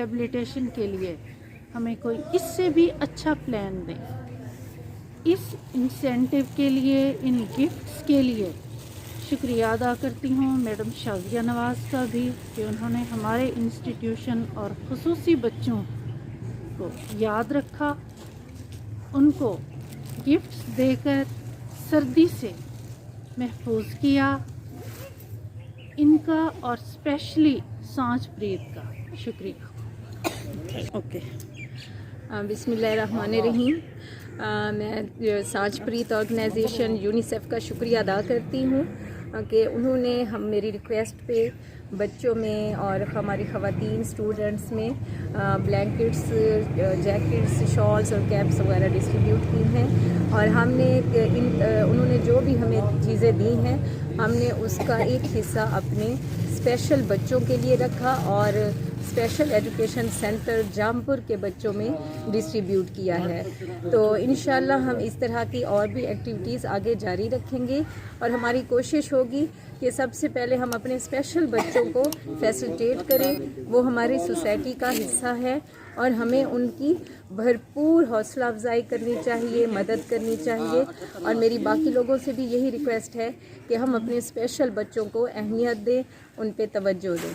Rehabilitation کے لیے ہمیں کوئی اس سے بھی اچھا پلان دیں. اس انسینٹیو کے لیے، ان گفٹس کے لیے شکریہ ادا کرتی ہوں میڈم شازیہ نواز کا بھی کہ انہوں نے ہمارے انسٹیٹیوشن اور خصوصی بچوں کو یاد رکھا، ان کو گفٹس دے کر سردی سے محفوظ کیا. ان کا اور اسپیشلی سانچ پریت کا شکریہ. اوکے. بسم اللہ الرحمن الرحیم. میں سانچ پریت آرگنائزیشن یونیسیف کا شکریہ ادا کرتی ہوں کہ انہوں نے میری ریکویسٹ پہ بچوں میں اور ہماری خواتین اسٹوڈنٹس میں بلینکٹس، جیکٹس، شالز اور کیپس وغیرہ ڈسٹریبیوٹ کی ہیں. اور ہم نے انہوں نے جو بھی ہمیں چیزیں دی ہیں، ہم نے اس کا ایک حصہ اپنے اسپیشل بچوں کے لیے رکھا اور اسپیشل ایجوکیشن سینٹر جامپور کے بچوں میں ڈسٹریبیوٹ کیا ہے. تو انشاءاللہ ہم اس طرح کی اور بھی ایکٹیویٹیز آگے جاری رکھیں گے، اور ہماری کوشش ہوگی کہ سب سے پہلے ہم اپنے اسپیشل بچوں کو فیسیلیٹیٹ کریں. وہ ہماری سوسائٹی کا حصہ ہے اور ہمیں ان کی بھرپور حوصلہ افزائی کرنی چاہیے، مدد کرنی چاہیے. اور میری باقی لوگوں سے بھی یہی ریکویسٹ ہے کہ ہم اپنے اسپیشل بچوں کو اہمیت دیں، ان پہ توجہ دیں.